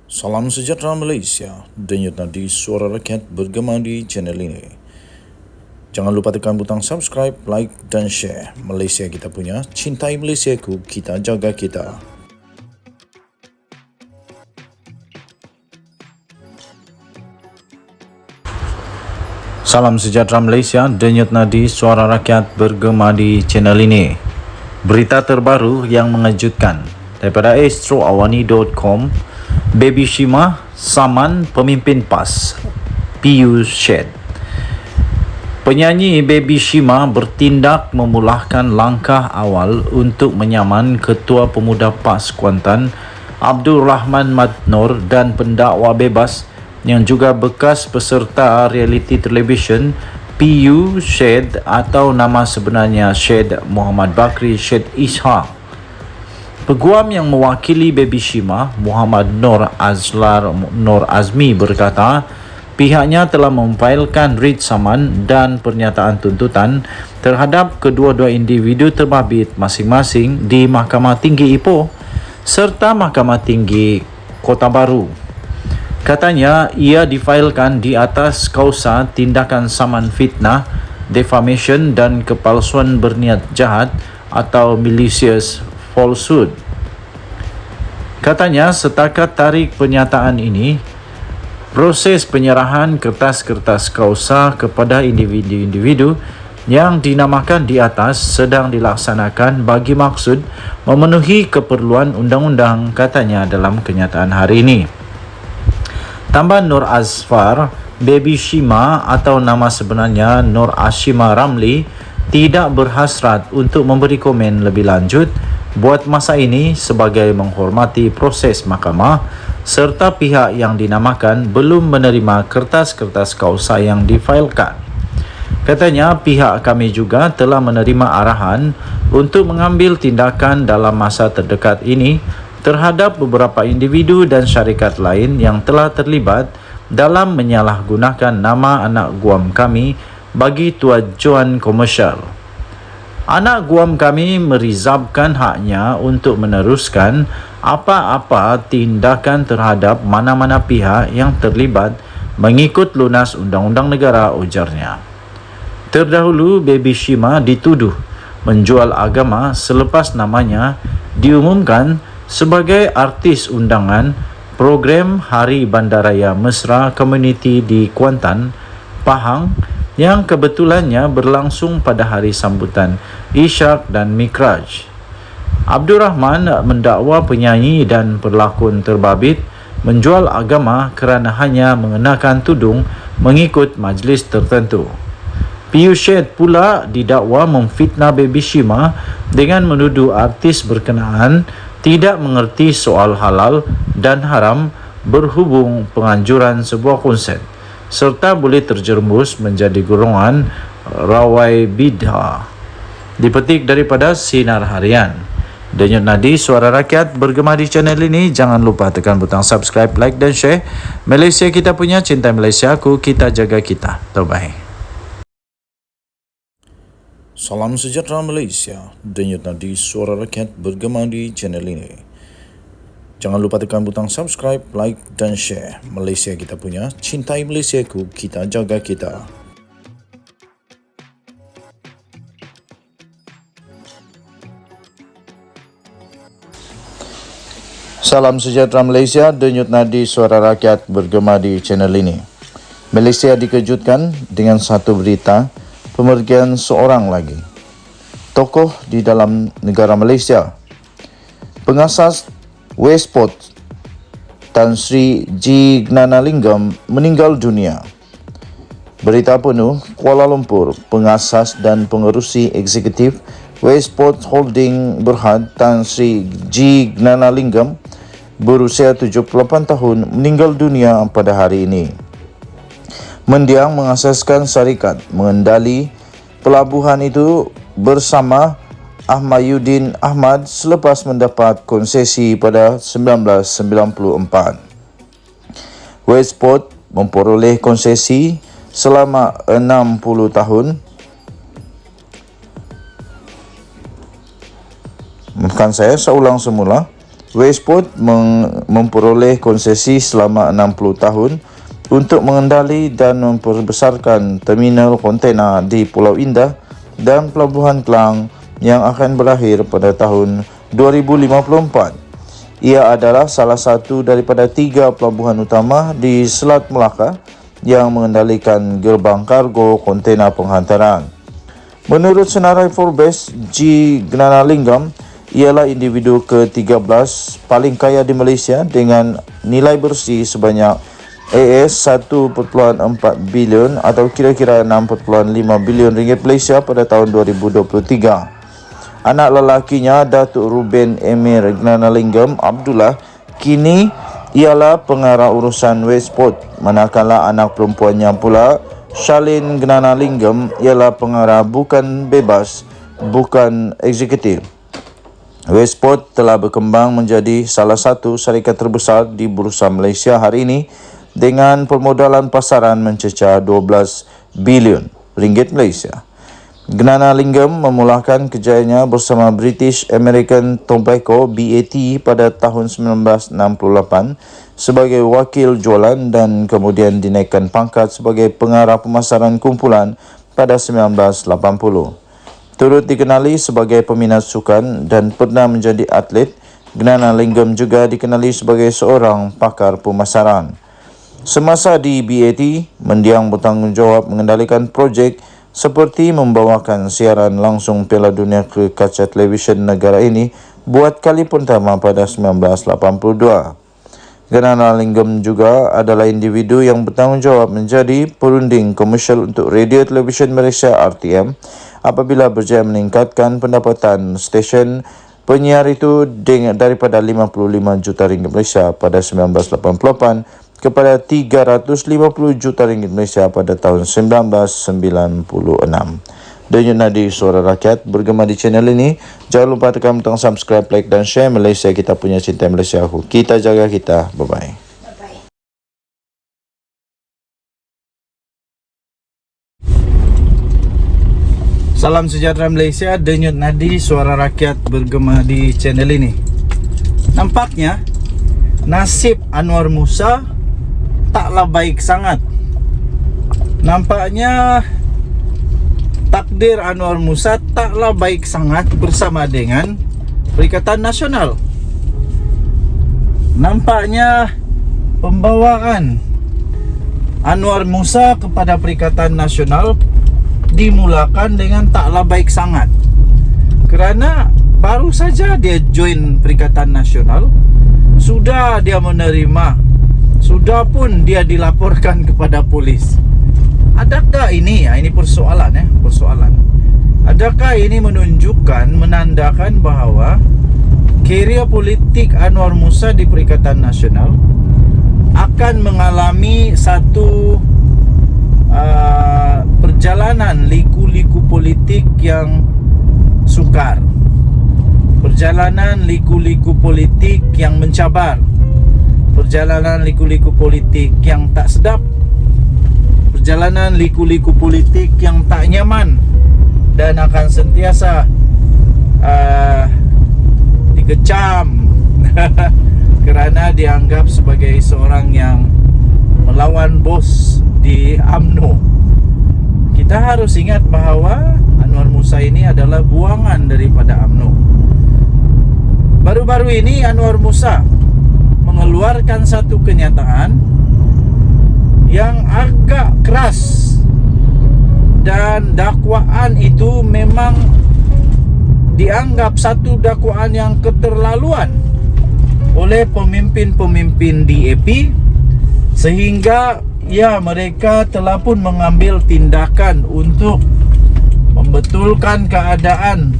Salam sejahtera Malaysia, denyut nadi suara rakyat bergema di channel ini. Jangan lupa tekan butang subscribe, like dan share. Malaysia kita punya, cintai Malaysiaku, kita jaga kita. Salam sejahtera Malaysia, denyut nadi suara rakyat bergema di channel ini. Berita terbaru yang mengejutkan daripada astroawani.com. Baby Shima saman pemimpin PAS PU Shed. Penyanyi Baby Shima bertindak memulahkan langkah awal untuk menyaman Ketua Pemuda PAS Kuantan Abdul Rahman Madnor dan pendakwa bebas yang juga bekas peserta reality television PU Shed atau nama sebenarnya Shed Muhammad Bakri Shed Ishak. Peguam yang mewakili Baby Shima, Muhammad Nur Azmi berkata, pihaknya telah memfailkan writ saman dan pernyataan tuntutan terhadap kedua-dua individu terbabit masing-masing di Mahkamah Tinggi Ipoh serta Mahkamah Tinggi Kota Baru. Katanya, ia difailkan di atas kausa tindakan saman fitnah, defamation dan kepalsuan berniat jahat atau malicious falsehood. Katanya, setakat tarik pernyataan ini, proses penyerahan kertas-kertas kausa kepada individu-individu yang dinamakan di atas sedang dilaksanakan bagi maksud memenuhi keperluan undang-undang, katanya dalam kenyataan hari ini. Tambah Nur Azfar, Baby Shima atau nama sebenarnya Nur Ashima Ramli tidak berhasrat untuk memberi komen lebih lanjut buat masa ini sebagai menghormati proses mahkamah serta pihak yang dinamakan belum menerima kertas-kertas kausa yang difailkan. Katanya, pihak kami juga telah menerima arahan untuk mengambil tindakan dalam masa terdekat ini terhadap beberapa individu dan syarikat lain yang telah terlibat dalam menyalahgunakan nama anak guam kami bagi tujuan komersial. Anak guam kami merizabkan haknya untuk meneruskan apa-apa tindakan terhadap mana-mana pihak yang terlibat mengikut lunas undang-undang negara, ujarnya. Terdahulu, Baby Shima dituduh menjual agama selepas namanya diumumkan sebagai artis undangan program Hari Bandaraya Mesra Community di Kuantan, Pahang, yang kebetulannya berlangsung pada hari sambutan Ishak dan Mikraj. Abdul Rahman mendakwa penyanyi dan pelakon terbabit menjual agama kerana hanya mengenakan tudung mengikut majlis tertentu. PU Shed pula didakwa memfitnah Baby Shima dengan menuduh artis berkenaan tidak mengerti soal halal dan haram berhubung penganjuran sebuah konsert serta boleh terjerumus menjadi golongan rawai bid'ah. Dipetik daripada Sinar Harian. Denyut nadi suara rakyat bergema di channel ini. Jangan lupa tekan butang subscribe, like dan share. Malaysia kita punya, cinta Malaysiaku, kita jaga kita. Terbaik. Salam sejahtera Malaysia. Denyut nadi suara rakyat bergema di channel ini. Jangan lupa tekan butang subscribe, like dan share. Malaysia kita punya, cintai Malaysiaku, kita jaga kita. Salam sejahtera Malaysia, denyut nadi suara rakyat bergema di channel ini. Malaysia dikejutkan dengan satu berita pemergian seorang lagi tokoh di dalam negara Malaysia. Pengasas Westport Tan Sri G. Gnanalingam meninggal dunia. Berita penuh, Kuala Lumpur, pengasas dan pengerusi eksekutif Westport Holding Berhad Tan Sri G. Gnanalingam berusia 78 tahun meninggal dunia pada hari ini. Mendiang mengasaskan syarikat mengendali pelabuhan itu bersama Ahmaduddin Ahmad selepas mendapat konsesi pada 1994. Westport memperoleh konsesi selama 60 tahun. Saya ulang semula. Westport memperoleh konsesi selama 60 tahun untuk mengendali dan memperbesarkan terminal kontena di Pulau Indah dan Pelabuhan Klang yang akan berakhir pada tahun 2054. Ia adalah salah satu daripada 3 pelabuhan utama di Selat Melaka yang mengendalikan gerbang kargo kontena penghantaran. Menurut senarai Forbes, G. Gnanalingam ialah individu ke-13 paling kaya di Malaysia dengan nilai bersih sebanyak AS 1.4 bilion atau kira-kira 6.5 bilion ringgit Malaysia pada tahun 2023. Anak lelakinya, Datuk Ruben Emir Gnanalingam Abdullah, kini ialah pengarah urusan Westport, manakala anak perempuannya pula, Charlene Gnanalingam, ialah pengarah bukan bebas, bukan eksekutif. Westport telah berkembang menjadi salah satu syarikat terbesar di Bursa Malaysia hari ini dengan permodalan pasaran mencecah 12 bilion ringgit Malaysia. Gnanalingam memulakan kerjayanya bersama British American Tobacco BAT pada tahun 1968 sebagai wakil jualan dan kemudian dinaikkan pangkat sebagai pengarah pemasaran kumpulan pada 1980. Turut dikenali sebagai peminat sukan dan pernah menjadi atlet, Gnanalingam juga dikenali sebagai seorang pakar pemasaran. Semasa di BAT, mendiang bertanggungjawab mengendalikan projek seperti membawakan siaran langsung Piala Dunia ke kaca televisyen negara ini buat kali pertama pada 1982. Gnanalingam juga adalah individu yang bertanggungjawab menjadi perunding komersial untuk Radio Television Malaysia RTM apabila berjaya meningkatkan pendapatan stesen penyiar itu daripada 55 juta ringgit Malaysia pada 1988 kepada 350 juta ringgit Malaysia pada tahun 1996. Denyut Nadi Suara Rakyat bergema di channel ini. Jangan lupa tekan butang subscribe, like dan share. Malaysia kita punya, cinta Malaysia aku. Kita jaga kita. Bye-bye. Salam sejahtera Malaysia. Denyut Nadi Suara Rakyat bergema di channel ini. Nampaknya nasib Anwar Musa taklah baik sangat. Nampaknya takdir Anwar Musa taklah baik sangat bersama dengan Perikatan Nasional. Nampaknya pembawaan Anwar Musa kepada Perikatan Nasional dimulakan dengan taklah baik sangat. Kerana baru saja dia join Perikatan Nasional, sudah dia menerima, sudah pun dia dilaporkan kepada polis. Adakah ini, ini persoalan persoalan. Adakah ini menunjukkan, menandakan bahawa karier politik Anwar Musa di Perikatan Nasional akan mengalami satu perjalanan liku-liku politik yang sukar, perjalanan liku-liku politik yang mencabar, perjalanan liku-liku politik yang tak sedap, perjalanan liku-liku politik yang tak nyaman, dan akan sentiasa dikecam kerana dianggap sebagai seorang yang melawan bos di UMNO. Kita harus ingat bahawa Anwar Musa ini adalah buangan daripada UMNO. Baru-baru ini Anwar Musa mengeluarkan satu kenyataan yang agak keras, dan dakwaan itu memang dianggap satu dakwaan yang keterlaluan oleh pemimpin-pemimpin DAP, sehingga mereka telah pun mengambil tindakan untuk membetulkan keadaan,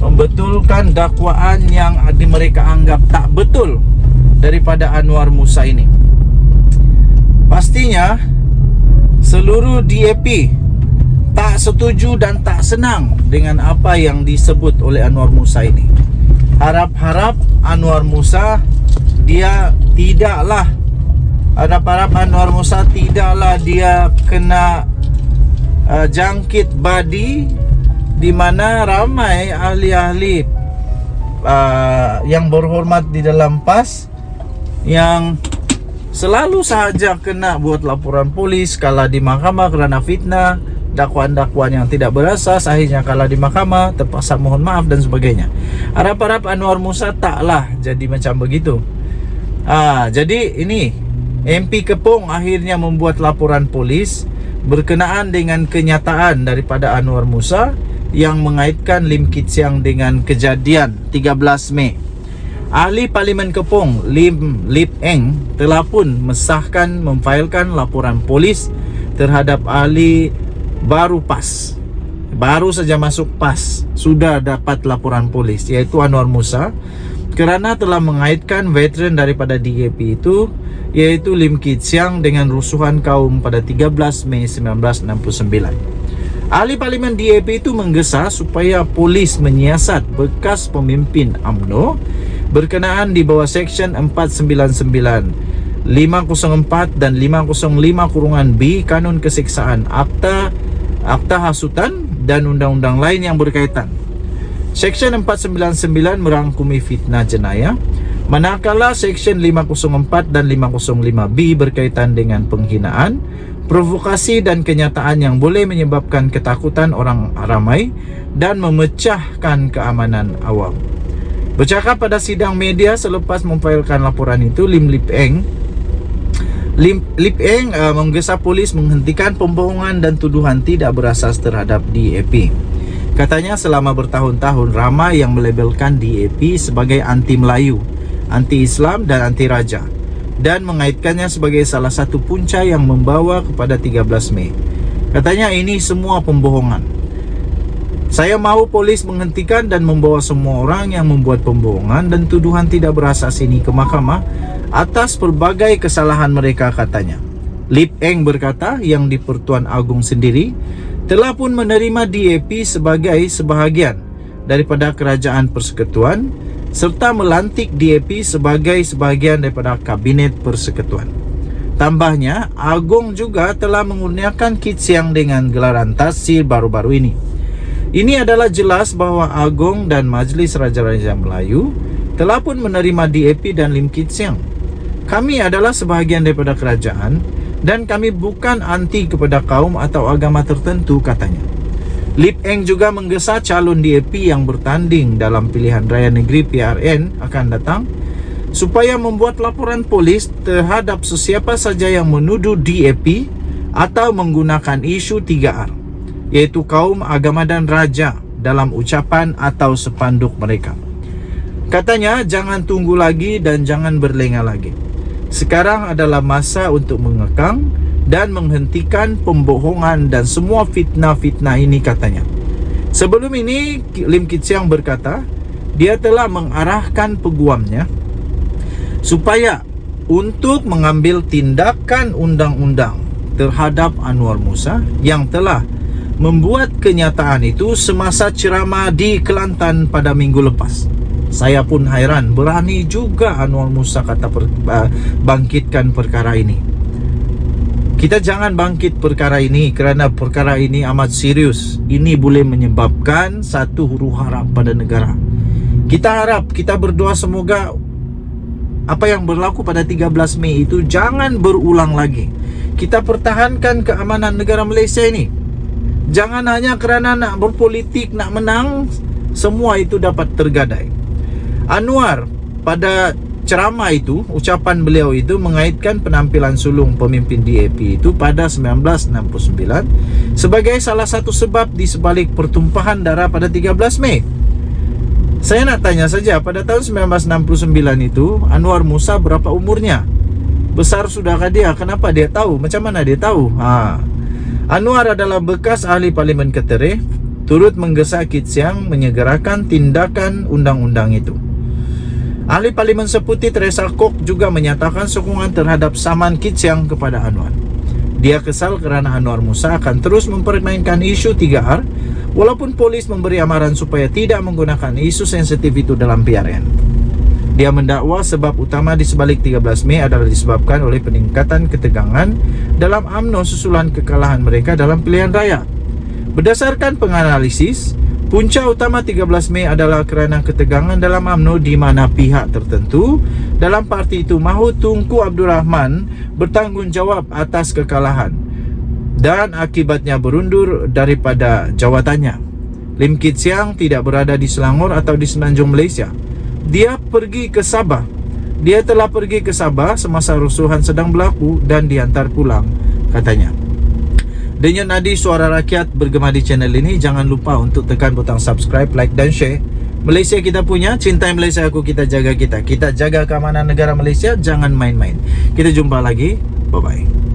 membetulkan dakwaan yang mereka anggap tak betul daripada Anwar Musa ini. Pastinya seluruh DAP tak setuju dan tak senang dengan apa yang disebut oleh Anwar Musa ini. Harap-harap Anwar Musa Anwar Musa tidaklah dia kena jangkit badi, di mana ramai ahli-ahli yang berhormat di dalam PAS yang selalu saja kena buat laporan polis kalah di mahkamah kerana fitnah, dakwaan-dakwaan yang tidak berasas, akhirnya kalah di mahkamah, terpaksa mohon maaf dan sebagainya. Harap-harap Anwar Musa taklah jadi macam begitu. Jadi ini MP Kepong akhirnya membuat laporan polis berkenaan dengan kenyataan daripada Anwar Musa yang mengaitkan Lim Kit Siang dengan kejadian 13 Mei. Ahli Parlimen Kepong Lim Lip Eng telah pun memfailkan laporan polis terhadap ahli baru PAS. Baru saja masuk PAS sudah dapat laporan polis, iaitu Anwar Musa, kerana telah mengaitkan veteran daripada DAP itu, iaitu Lim Kit Siang dengan rusuhan kaum pada 13 Mei 1969. Ahli Parlimen DAP itu menggesa supaya polis menyiasat bekas pemimpin UMNO berkenaan di bawah Seksyen 499, 504 dan 505-B Kanun Keseksaan, Akta Hasutan dan undang-undang lain yang berkaitan. Seksyen 499 merangkumi fitnah jenayah, manakala Seksyen 504 dan 505B berkaitan dengan penghinaan, provokasi dan kenyataan yang boleh menyebabkan ketakutan orang ramai dan memecahkan keamanan awam. Bercakap pada sidang media selepas memfailkan laporan itu, Lip Eng menggesa polis menghentikan pembohongan dan tuduhan tidak berasas terhadap DAP. Katanya selama bertahun-tahun ramai yang melabelkan DAP sebagai anti Melayu, anti Islam dan anti Raja, dan mengaitkannya sebagai salah satu punca yang membawa kepada 13 Mei. Katanya ini semua pembohongan. Saya mahu polis menghentikan dan membawa semua orang yang membuat pembohongan dan tuduhan tidak berasas ini ke mahkamah atas pelbagai kesalahan mereka, katanya. Lip Eng berkata yang di Pertuan Agong sendiri telah pun menerima DAP sebagai sebahagian daripada Kerajaan Persekutuan serta melantik DAP sebagai sebahagian daripada Kabinet Persekutuan. Tambahnya, Agong juga telah mengurniakan Kit Siang dengan gelaran Tasir baru-baru ini. Ini adalah jelas bahawa Agong dan Majlis Raja-Raja Melayu telah pun menerima DAP dan Lim Kit Siang. Kami adalah sebahagian daripada kerajaan dan kami bukan anti kepada kaum atau agama tertentu, katanya. Lip Eng juga menggesa calon DAP yang bertanding dalam pilihan raya negeri PRN akan datang supaya membuat laporan polis terhadap sesiapa saja yang menuduh DAP atau menggunakan isu 3R, iaitu kaum, agama dan raja dalam ucapan atau sepanduk mereka. Katanya jangan tunggu lagi dan jangan berlengah lagi. Sekarang adalah masa untuk mengekang dan menghentikan pembohongan dan semua fitnah-fitnah ini, katanya. Sebelum ini, Lim Kit Siang berkata dia telah mengarahkan peguamnya supaya untuk mengambil tindakan undang-undang terhadap Anwar Musa yang telah membuat kenyataan itu semasa ceramah di Kelantan pada minggu lepas. Saya pun hairan, berani juga Anwar Musa kata bangkitkan perkara ini. Kita jangan bangkit perkara ini kerana perkara ini amat serius. Ini boleh menyebabkan satu huru-hara pada negara. Kita harap, kita berdoa semoga apa yang berlaku pada 13 Mei itu jangan berulang lagi. Kita pertahankan keamanan negara Malaysia ini. Jangan hanya kerana nak berpolitik, nak menang, semua itu dapat tergadai. Anwar pada ceramah itu, ucapan beliau itu mengaitkan penampilan sulung pemimpin DAP itu pada 1969 sebagai salah satu sebab di sebalik pertumpahan darah pada 13 Mei. Saya nak tanya saja, pada tahun 1969 itu Anwar Musa berapa umurnya? Besar sudahkah dia? Kenapa dia tahu? Macam mana dia tahu? Anwar adalah bekas ahli Parlimen Ketereh, turut menggesa Kit Siang menyegerakan tindakan undang-undang itu. Ahli Parlimen Seputi Teresa Kok juga menyatakan sokongan terhadap saman Kit Siang kepada Anwar. Dia kesal kerana Anwar Musa akan terus mempermainkan isu 3R walaupun polis memberi amaran supaya tidak menggunakan isu sensitif itu dalam PRN. Dia mendakwa sebab utama di sebalik 13 Mei adalah disebabkan oleh peningkatan ketegangan dalam UMNO susulan kekalahan mereka dalam pilihan raya. Berdasarkan penganalisis, Punca utama 13 Mei adalah kerana ketegangan dalam UMNO di mana pihak tertentu dalam parti itu mahu Tunku Abdul Rahman bertanggungjawab atas kekalahan dan akibatnya berundur daripada jawatannya. Lim Kit Siang tidak berada di Selangor atau di Semenanjung Malaysia. Dia pergi ke Sabah. Dia telah pergi ke Sabah semasa rusuhan sedang berlaku dan diantar pulang, katanya. Denyut nadi suara rakyat bergema di channel ini. Jangan lupa untuk tekan butang subscribe, like dan share. Malaysia kita punya, cintai Malaysia aku, kita jaga kita. Kita jaga keamanan negara Malaysia, jangan main-main. Kita jumpa lagi. Bye-bye.